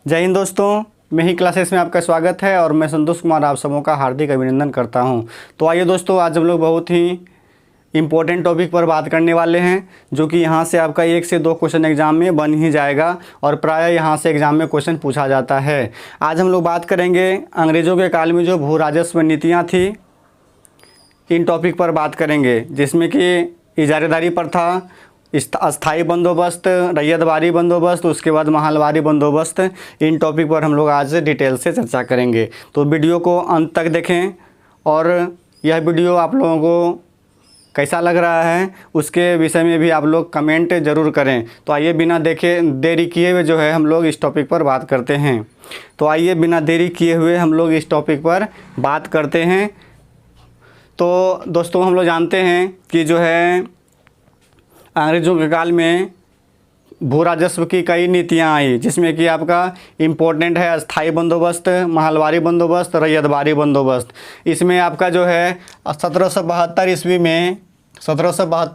जय हिंद दोस्तों, मैं ही क्लासेस में आपका स्वागत है और मैं संतोष कुमार आप सबों का हार्दिक अभिनंदन करता हूं। तो आइए दोस्तों, आज हम लोग बहुत ही इम्पोर्टेंट टॉपिक पर बात करने वाले हैं, जो कि यहां से आपका 1 से 2 क्वेश्चन एग्जाम में बन ही जाएगा और प्रायः यहां से एग्जाम में क्वेश्चन पूछा जाता है। आज हम लोग बात करेंगे अंग्रेज़ों के काल में जो भू राजस्व नीतियाँ थी, इन टॉपिक पर बात करेंगे, जिसमें कि इजारेदारी प्रथा, अस्थाई बंदोबस्त, रैयतवारी बंदोबस्त, उसके बाद महलवारी बंदोबस्त। इन टॉपिक पर हम लोग आज डिटेल से चर्चा करेंगे। तो वीडियो को अंत तक देखें और यह वीडियो आप लोगों को कैसा लग रहा है उसके विषय में भी आप लोग कमेंट ज़रूर करें। तो आइए बिना देरी किए हुए जो है हम लोग इस टॉपिक पर बात करते हैं। तो आइए बिना देरी किए हुए हम लोग इस टॉपिक पर बात करते हैं। तो दोस्तों, हम लोग जानते हैं कि जो है अंग्रेज़ों के काल में भू राजस्व की कई नीतियाँ आई, जिसमें कि आपका इम्पोर्टेंट है अस्थाई बंदोबस्त, महलवारी बंदोबस्त, रैयतवारी बंदोबस्त। इसमें आपका जो है 1772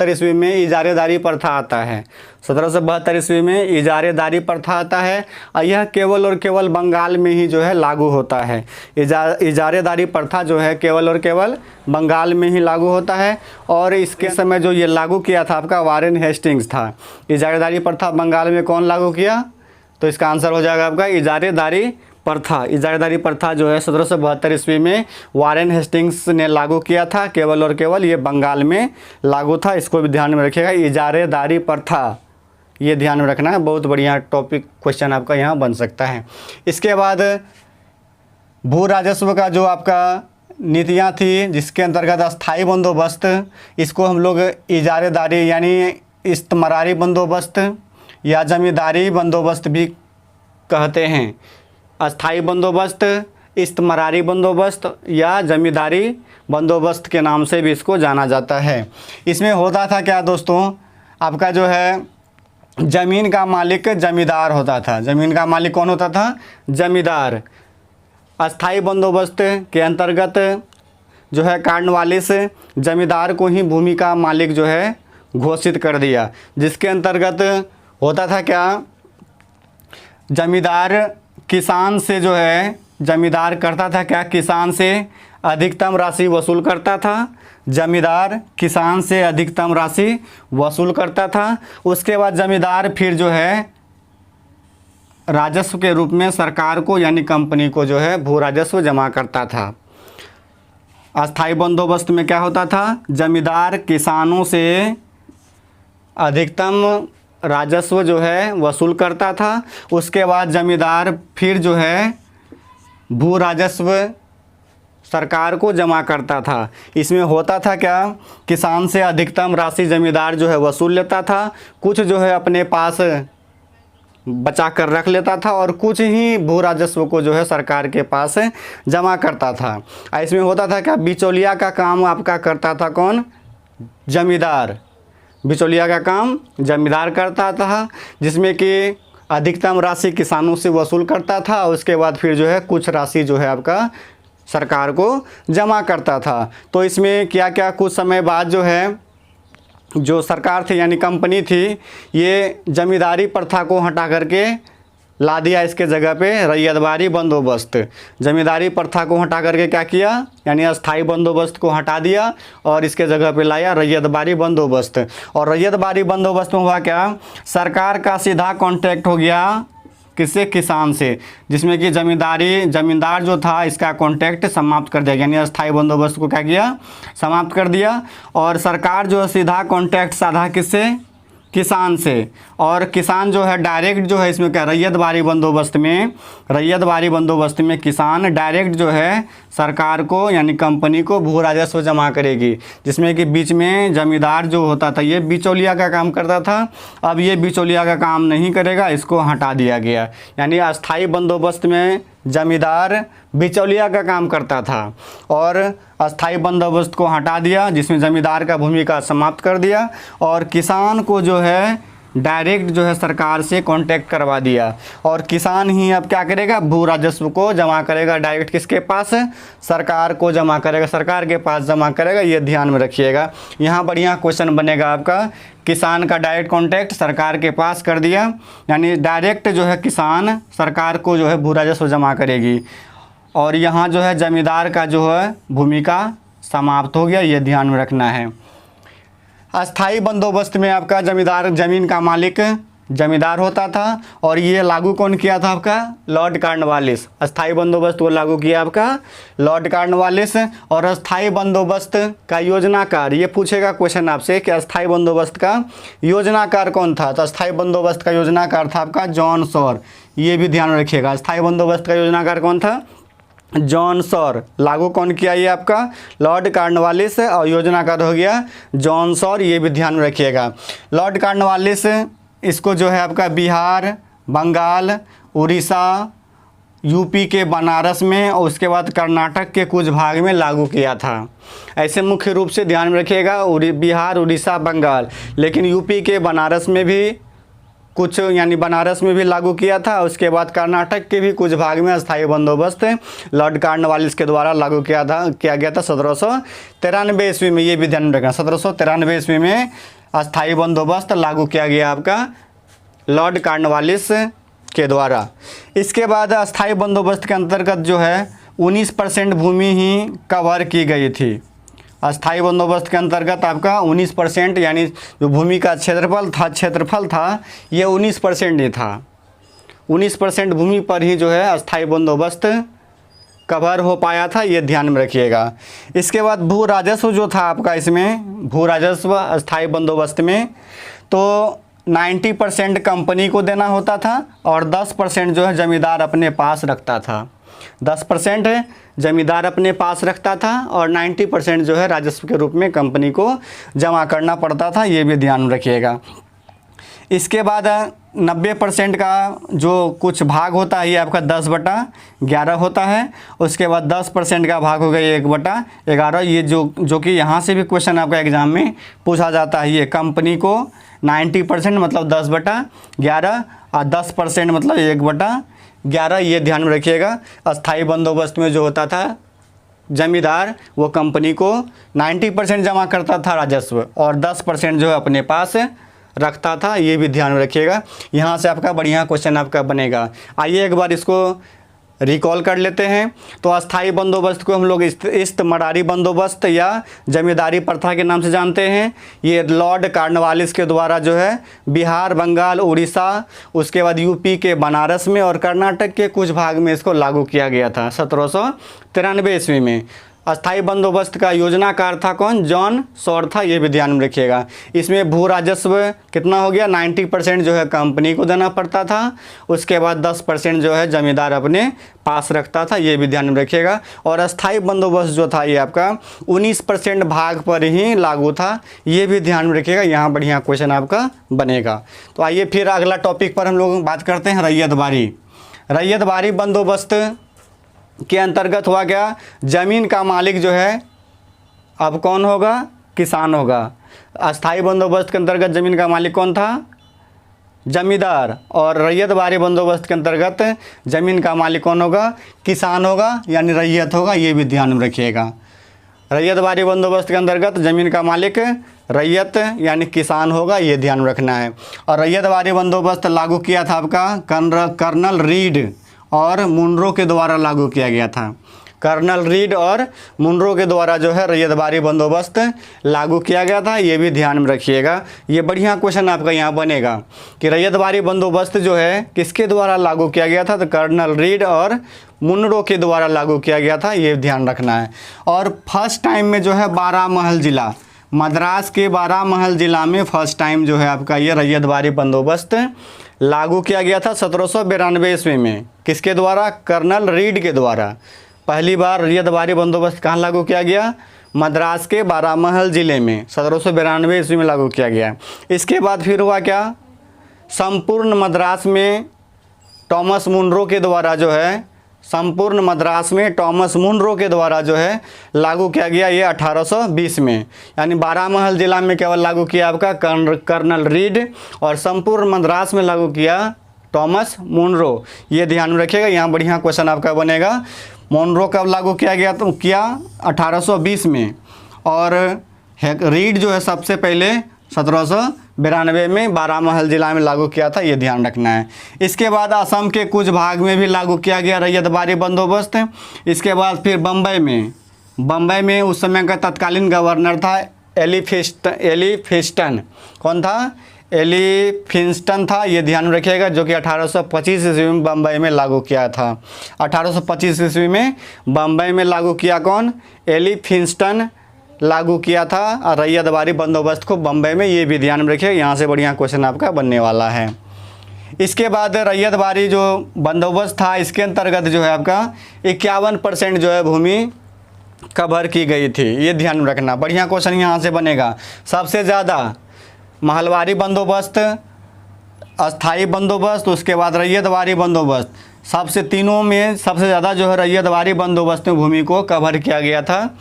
ईस्वी में इजारेदारी प्रथा आता है। 1772 ईस्वी में इजारेदारी प्रथा आता है और यह केवल और केवल बंगाल में ही जो है लागू होता है। इजारेदारी प्रथा जो है केवल और केवल बंगाल में ही लागू होता है और इसके समय जो ये लागू किया था आपका वारेन हेस्टिंग्स था। इजारेदारी प्रथा बंगाल में कौन लागू किया? तो इसका आंसर हो जाएगा आपका इजारेदारी प्रथा। इजारेदारी प्रथा जो है 1772 ईस्वी में वारेन हेस्टिंग्स ने लागू किया था। केवल और केवल ये बंगाल में लागू था। इसको भी ध्यान में रखिएगा, इजारेदारी प्रथा, ये ध्यान में रखना है। बहुत बढ़िया टॉपिक क्वेश्चन आपका यहाँ बन सकता है। इसके बाद भू राजस्व का जो आपका नीतियाँ थी, जिसके अंतर्गत अस्थाई बंदोबस्त, इसको हम लोग इजारेदारी यानी इस्तमरारी बंदोबस्त या जमींदारी बंदोबस्त भी कहते हैं। अस्थाई बंदोबस्त, इस्तमरारी बंदोबस्त या जमींदारी बंदोबस्त के नाम से भी इसको जाना जाता है। इसमें होता था क्या दोस्तों, आपका जो है ज़मीन का मालिक जमींदार होता था। ज़मीन का मालिक कौन होता था? जमींदार। अस्थाई बंदोबस्त के अंतर्गत जो है कॉर्नवालिस जमींदार को ही भूमि का मालिक जो है घोषित कर दिया, जिसके अंतर्गत होता था क्या, जमींदार किसान से जो है जमींदार करता था क्या, किसान से अधिकतम राशि वसूल करता था। जमींदार किसान से अधिकतम राशि वसूल करता था। उसके बाद जमींदार फिर जो है राजस्व के रूप में सरकार को यानी कंपनी को जो है भू राजस्व जमा करता था। अस्थाई बंदोबस्त में क्या होता था, जमींदार किसानों से अधिकतम राजस्व जो है वसूल करता था। उसके बाद जमींदार फिर जो है भू राजस्व सरकार को जमा करता था। इसमें होता था क्या, किसान से अधिकतम राशि जमींदार जो है वसूल लेता था, कुछ जो है अपने पास बचा कर रख लेता था और कुछ ही भू राजस्व को जो है सरकार के पास जमा करता था। इसमें होता था क्या, बिचौलिया का काम आपका करता था कौन? जमींदार। बिचौलिया का काम जमींदार करता था, जिसमें कि अधिकतम राशि किसानों से वसूल करता था। उसके बाद फिर जो है कुछ राशि जो है आपका सरकार को जमा करता था। तो इसमें क्या क्या कुछ समय बाद जो है जो सरकार थी यानी कंपनी थी, ये जमींदारी प्रथा को हटा करके ला दिया इसके जगह पे रैयतवारी बंदोबस्त। जमींदारी प्रथा को हटा करके क्या किया, यानी अस्थाई बंदोबस्त को हटा दिया और इसके जगह पे लाया रैयतवारी बंदोबस्त। और रैयतवारी बंदोबस्त में हुआ क्या, सरकार का सीधा कॉन्टैक्ट हो गया किससे? किसान से, जिसमें कि जमींदार जो था इसका कॉन्टैक्ट समाप्त कर दिया। यानी अस्थाई बंदोबस्त को क्या किया, समाप्त कर दिया और सरकार जो है सीधा कॉन्टैक्ट साधा किससे? किसान से। और किसान जो है डायरेक्ट जो है इसमें क्या, रैयतवारी बंदोबस्त में किसान डायरेक्ट जो है सरकार को यानी कंपनी को भू राजस्व जमा करेगी, जिसमें कि बीच में जमींदार जो होता था ये बिचौलिया का काम करता था। अब ये बिचौलिया का काम नहीं करेगा, इसको हटा दिया गया। यानी अस्थाई बंदोबस्त में जमींदार बिचौलिया का काम करता था और अस्थाई बंदोबस्त को हटा दिया, जिसमें जमींदार का भूमिका समाप्त कर दिया और किसान को जो है डायरेक्ट जो है सरकार से कांटेक्ट करवा दिया, और किसान ही अब क्या करेगा, भू राजस्व को जमा करेगा डायरेक्ट किसके पास, सरकार को जमा करेगा, सरकार के पास जमा करेगा। ये ध्यान में रखिएगा, यहाँ बढ़िया क्वेश्चन बनेगा आपका। किसान का डायरेक्ट कांटेक्ट सरकार के पास कर दिया, यानी डायरेक्ट जो है किसान सरकार को जो है भू राजस्व जमा करेगी, और यहाँ जो है जमींदार का जो है भूमिका समाप्त हो गया, ये ध्यान में रखना है। अस्थाई बंदोबस्त में आपका जमींदार, ज़मीन का मालिक जमींदार होता था, और ये लागू कौन किया था आपका, लॉर्ड कॉर्नवालिस। अस्थाई बंदोबस्त को लागू किया आपका लॉर्ड कॉर्नवालिस। और अस्थाई बंदोबस्त का योजनाकार, ये पूछेगा क्वेश्चन आपसे कि अस्थाई बंदोबस्त का योजनाकार कौन था, तो अस्थाई बंदोबस्त का योजनाकार था आपका जॉन सॉर। ये भी ध्यान रखिएगा, अस्थाई बंदोबस्त का योजनाकार कौन था, जॉन सॉर। लागू कौन किया, ये आपका लॉर्ड कॉर्नवालिस, और योजनाकार हो गया जॉन सॉर। ये भी ध्यान रखिएगा। लॉर्ड कॉर्नवालिस इसको जो है आपका बिहार, बंगाल, उड़ीसा, यूपी के बनारस में, और उसके बाद कर्नाटक के कुछ भाग में लागू किया था। ऐसे मुख्य रूप से ध्यान में रखिएगा, बिहार, उड़ीसा, बंगाल, लेकिन यूपी के बनारस में भी कुछ, यानी बनारस में भी लागू किया था। उसके बाद कर्नाटक के भी कुछ भाग में अस्थाई बंदोबस्त लॉर्ड कॉर्नवालिस के द्वारा लागू किया गया था 1793 ईस्वी में। ये भी ध्यान रखना, 1793 ईस्वी में अस्थाई बंदोबस्त लागू किया गया आपका लॉर्ड कॉर्नवालिस के द्वारा। इसके बाद अस्थाई बंदोबस्त के अंतर्गत जो है 19% भूमि ही कवर की गई थी। अस्थाई बंदोबस्त के अंतर्गत आपका 19%, यानी जो भूमि का क्षेत्रफल था ये 19% ही था। 19% भूमि पर ही जो है अस्थाई बंदोबस्त कवर हो पाया था, ये ध्यान में रखिएगा। इसके बाद भू राजस्व जो था आपका, इसमें भू राजस्व अस्थाई बंदोबस्त में तो 90% कंपनी को देना होता था, और 10% जो है जमींदार अपने पास रखता था। 10% जमींदार अपने पास रखता था, और 90% जो है राजस्व के रूप में कंपनी को जमा करना पड़ता था। ये भी ध्यान में रखिएगा। इसके बाद 90% का जो कुछ भाग होता है ये आपका 10/11 होता है। उसके बाद 10% का भाग हो गया 1/11। ये जो कि यहाँ से भी क्वेश्चन आपका एग्जाम में पूछा जाता है। ये कंपनी को 90% मतलब 10/11, और 10% मतलब 1/11। ये ध्यान में रखिएगा। अस्थाई बंदोबस्त में जो होता था जमींदार, वो कंपनी को 90% जमा करता था राजस्व, और 10% जो है अपने पास रखता था। ये भी ध्यान में रखिएगा। यहाँ से आपका बढ़िया क्वेश्चन आपका बनेगा। आइए एक बार इसको रिकॉल कर लेते हैं। तो अस्थाई बंदोबस्त को हम लोग इस्तमरारी बंदोबस्त या जमींदारी प्रथा के नाम से जानते हैं। ये लॉर्ड कॉर्नवालिस के द्वारा जो है बिहार, बंगाल, उड़ीसा, उसके बाद यूपी के बनारस में और कर्नाटक के कुछ भाग में इसको लागू किया गया था 1793 ईस्वी में। अस्थाई बंदोबस्त का योजनाकार था कौन, जॉन सॉर था। ये भी ध्यान में रखिएगा। इसमें भू राजस्व कितना हो गया, 90% जो है कंपनी को देना पड़ता था। उसके बाद 10% जो है जमींदार अपने पास रखता था। ये भी ध्यान में रखिएगा। और अस्थाई बंदोबस्त जो था ये आपका 19% भाग पर ही लागू था। ये भी ध्यान में रखिएगा। यहाँ बढ़िया क्वेश्चन आपका बनेगा। तो आइए फिर अगला टॉपिक पर हम लोग बात करते हैं, रैयतबारी। रैयतबारी बंदोबस्त के अंतर्गत हुआ क्या, ज़मीन का मालिक जो है अब कौन होगा, किसान होगा। अस्थाई बंदोबस्त के अंतर्गत ज़मीन का मालिक कौन था, जमींदार। और रैयतबारी बंदोबस्त के अंतर्गत ज़मीन का मालिक कौन होगा, किसान होगा, यानी रैयत होगा। ये भी ध्यान में रखिएगा। रैयतबारी बंदोबस्त के अंतर्गत ज़मीन का मालिक रैयत यानी किसान होगा। ये ध्यान रखना है। और रैयतबारी बंदोबस्त लागू किया था आपका कर्नल रीड और मुनरो के द्वारा लागू किया गया था। कर्नल रीड और मुनरो के द्वारा जो है रैयतबारी बंदोबस्त लागू किया गया था। ये भी ध्यान में रखिएगा। ये बढ़िया क्वेश्चन आपका यहाँ बनेगा कि रैयतबारी बंदोबस्त जो है किसके द्वारा लागू किया गया था, तो कर्नल रीड और मुनरो के द्वारा लागू किया गया था। ये ध्यान रखना है। और फर्स्ट टाइम में जो है बारामहल ज़िला, मद्रास के बारामहल ज़िला में फर्स्ट टाइम जो है आपका ये रैयतबारी बंदोबस्त लागू किया गया था 1792 ईस्वी में। किसके द्वारा, कर्नल रीड के द्वारा। पहली बार रैयतबारी बंदोबस्त कहाँ लागू किया गया, मद्रास के बारामहल ज़िले में 1792 ईस्वी में लागू किया गया। इसके बाद फिर हुआ क्या, संपूर्ण मद्रास में टॉमस मुनरो के द्वारा जो है संपूर्ण मद्रास में टॉमस मुनरो के द्वारा जो है लागू किया गया, ये 1820 में। यानी बारामहल जिला में केवल लागू किया आपका कर्नल रीड, और संपूर्ण मद्रास में लागू किया टॉमस मुनरो। ये ध्यान में रखिएगा, यहाँ बढ़िया क्वेश्चन आपका बनेगा। मुनरो कब लागू किया गया? तो किया 1820 में, और रीड जो है सबसे पहले 1792 में बारामहल जिला में लागू किया था, ये ध्यान रखना है। इसके बाद असम के कुछ भाग में भी लागू किया गया रैयतवारी बंदोबस्त। इसके बाद फिर बम्बई में उस समय का तत्कालीन गवर्नर था एलिफिंस्टन। कौन था? एलिफिंस्टन था, ये ध्यान में रखिएगा, जो कि 1825 ईस्वी में बम्बई में लागू किया था। 1825 ईस्वी में बम्बई में लागू किया कौन? एलिफिंस्टन लागू किया था और रैयतवारी बंदोबस्त को बम्बई में, ये भी ध्यान में रखिए, यहाँ से बढ़िया क्वेश्चन आपका बनने वाला है। इसके बाद रैयतवारी जो बंदोबस्त था, इसके अंतर्गत जो है आपका 51% जो है भूमि कवर की गई थी, ये ध्यान में रखना, बढ़िया क्वेश्चन यहाँ से बनेगा। सबसे ज़्यादा महलवारी बंदोबस्त, अस्थाई बंदोबस्त, उसके बाद रैयतवारी बंदोबस्त, सबसे तीनों में सबसे ज़्यादा जो है रैयतवारी बंदोबस्त में भूमि को कवर किया गया था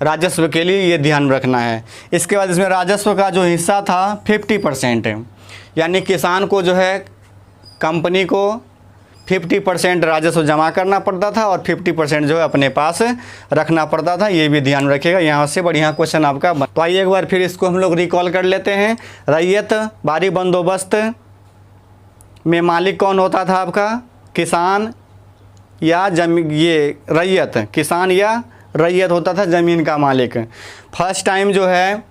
राजस्व के लिए, ये ध्यान रखना है। इसके बाद इसमें राजस्व का जो हिस्सा था 50% है, यानी किसान को जो है कंपनी को 50% राजस्व जमा करना पड़ता था और 50% जो है अपने पास रखना पड़ता था, ये भी ध्यान रखिएगा, यहाँ से बढ़िया क्वेश्चन आपका। तो आइए एक बार फिर इसको हम लोग रिकॉल कर लेते हैं। रैयतवारी बंदोबस्त में मालिक कौन होता था आपका? किसान या रैयत, किसान या रैयत होता था ज़मीन का मालिक। फर्स्ट टाइम जो है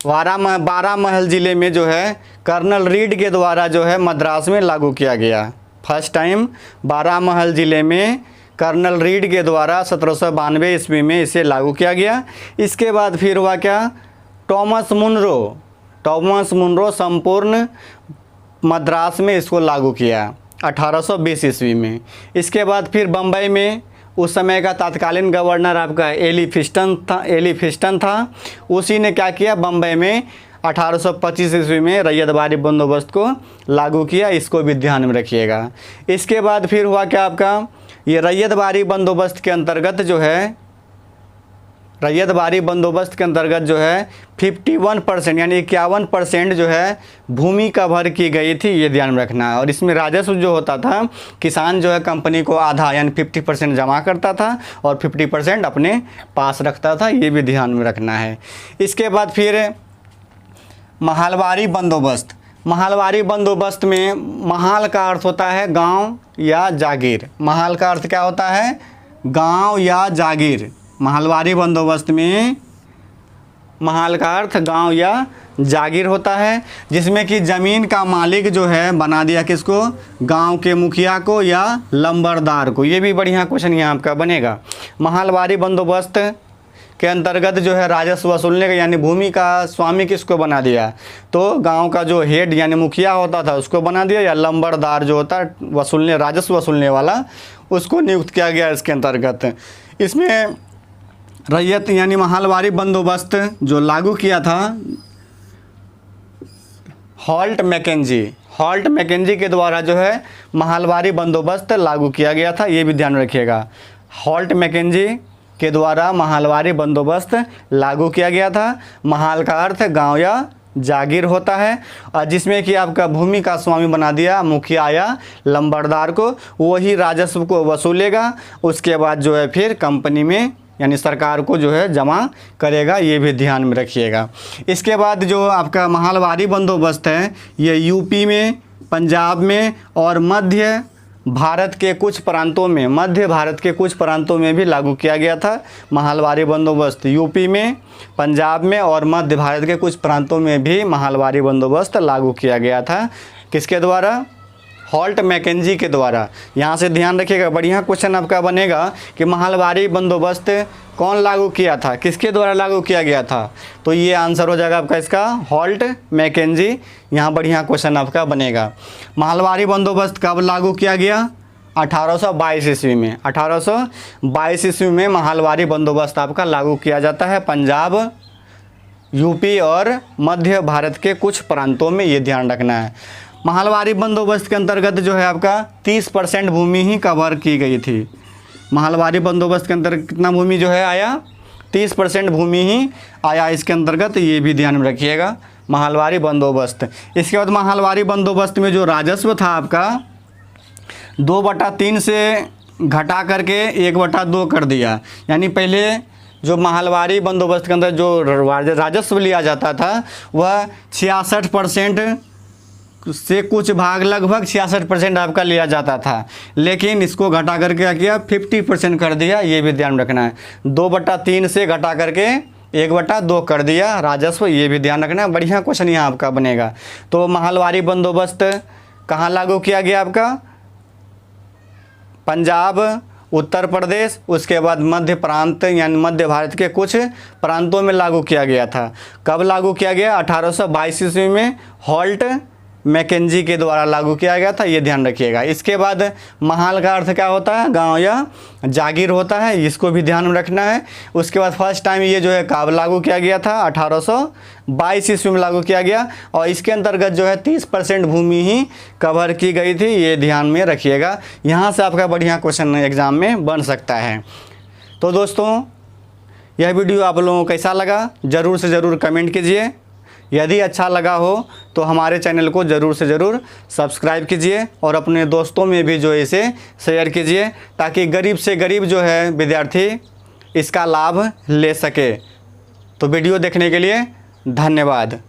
बारामहल ज़िले में जो है कर्नल रीड के द्वारा जो है मद्रास में लागू किया गया। फर्स्ट टाइम बारामहल ज़िले में कर्नल रीड के द्वारा 1792 ईस्वी में इसे लागू किया गया। इसके बाद फिर हुआ क्या? टॉमस मुनरो संपूर्ण मद्रास में इसको लागू किया 1820 ईस्वी में। इसके बाद फिर बम्बई में उस समय का तत्कालीन गवर्नर आपका एलिफिंस्टन था, उसी ने क्या किया? बम्बई में 1825 ईस्वी में रैयतवारी बंदोबस्त को लागू किया, इसको भी ध्यान में रखिएगा। इसके बाद फिर हुआ क्या आपका? ये रैयतवारी बंदोबस्त के अंतर्गत जो है 51% यानी 51% जो है भूमि कवर की गई थी, ये ध्यान में रखना है। और इसमें राजस्व जो होता था, किसान जो है कंपनी को आधा यानी 50% जमा करता था और 50% अपने पास रखता था, ये भी ध्यान में रखना है। इसके बाद फिर महलवारी बंदोबस्त में महाल का अर्थ होता है गांव या जागीर। महाल का अर्थ क्या होता है? गांव या जागीर। महलवारी बंदोबस्त में महाल का अर्थ गांव या जागीर होता है, जिसमें कि ज़मीन का मालिक जो है बना दिया किसको? गांव के मुखिया को या लंबरदार को, ये भी बढ़िया क्वेश्चन यहाँ आपका बनेगा। महलवारी बंदोबस्त के अंतर्गत जो है राजस्व वसूलने का यानी भूमि का स्वामी किसको बना दिया? तो गांव का जो हेड यानी मुखिया होता था उसको बना दिया, या लंबरदार जो होता है राजस्व वसूलने वाला, उसको नियुक्त किया गया इसके अंतर्गत। इसमें रैयत यानी महलवारी बंदोबस्त जो लागू किया था हॉल्ट मैकेंजी के द्वारा जो है महलवारी बंदोबस्त लागू किया गया था, ये भी ध्यान रखिएगा। हॉल्ट मैकेंजी के द्वारा महलवारी बंदोबस्त लागू किया गया था। महाल का अर्थ गांव या जागीर होता है, और जिसमें कि आपका भूमि का स्वामी बना दिया मुखिया या लंबरदार को, वही राजस्व को वसूलेगा, उसके बाद जो है फिर कंपनी में यानी सरकार को जो है जमा करेगा, ये भी ध्यान में रखिएगा। इसके बाद जो आपका महलवारी बंदोबस्त है ये यूपी में, पंजाब में और मध्य भारत के कुछ प्रांतों में भी लागू किया गया था। महलवारी बंदोबस्त यूपी में, पंजाब में और मध्य भारत के कुछ प्रांतों में भी महलवारी बंदोबस्त लागू किया गया था। किसके द्वारा? हॉल्ट मैकेंजी के द्वारा। यहाँ से ध्यान रखिएगा, बढ़िया क्वेश्चन आपका बनेगा कि महलवारी बंदोबस्त कौन लागू किया था, किसके द्वारा लागू किया गया था? तो ये आंसर हो जाएगा आपका इसका हॉल्ट मैकेंजी। यहाँ बढ़िया क्वेश्चन आपका बनेगा। महलवारी बंदोबस्त कब लागू किया गया? 1822 ईस्वी में। 1822 ईस्वी में महलवारी बंदोबस्त आपका लागू किया जाता है पंजाब, यूपी और मध्य भारत के कुछ प्रांतों में, ये ध्यान रखना है। महलवारी बंदोबस्त के अंतर्गत जो है आपका 30% भूमि ही कवर की गई थी। महलवारी बंदोबस्त के अंतर्गत कितना भूमि जो है आया, 30% भूमि ही आया इसके अंतर्गत, ये भी ध्यान में रखिएगा। महलवारी बंदोबस्त, इसके बाद महलवारी बंदोबस्त में जो राजस्व था आपका 2/3 से घटा करके 1/2 कर दिया। यानी पहले जो महलवारी बंदोबस्त के अंदर जो राजस्व लिया जाता था वह 66% से कुछ भाग, लगभग 66% आपका लिया जाता था, लेकिन इसको घटा करके क्या किया, 50% कर दिया। ये भी ध्यान रखना है। 2/3 से घटा करके 1/2 कर दिया राजस्व, ये भी ध्यान रखना है। बढ़िया क्वेश्चन यहाँ आपका बनेगा। तो महलवारी बंदोबस्त कहाँ लागू किया गया आपका, पंजाब, उत्तर प्रदेश, उसके बाद मध्य प्रांत यानी मध्य भारत के कुछ प्रांतों में लागू किया गया था। कब लागू किया गया, 1822 ईस्वी में हॉल्ट मैकेंजी के द्वारा लागू किया गया था, ये ध्यान रखिएगा। इसके बाद महाल का अर्थ क्या होता है, गांव या जागीर होता है, इसको भी ध्यान में रखना है। उसके बाद फर्स्ट टाइम ये जो है कब लागू किया गया था, 1822 ईस्वी में लागू किया गया, और इसके अंतर्गत जो है 30% भूमि ही कवर की गई थी, ये ध्यान में रखिएगा। यहाँ से आपका बढ़िया क्वेश्चन एग्जाम में बन सकता है। तो दोस्तों यह वीडियो आप लोगों को कैसा लगा ज़रूर से ज़रूर कमेंट कीजिए। यदि अच्छा लगा हो तो हमारे चैनल को ज़रूर से ज़रूर सब्सक्राइब कीजिए और अपने दोस्तों में भी जो है इसे शेयर कीजिए, ताकि गरीब से गरीब जो है विद्यार्थी इसका लाभ ले सके। तो वीडियो देखने के लिए धन्यवाद।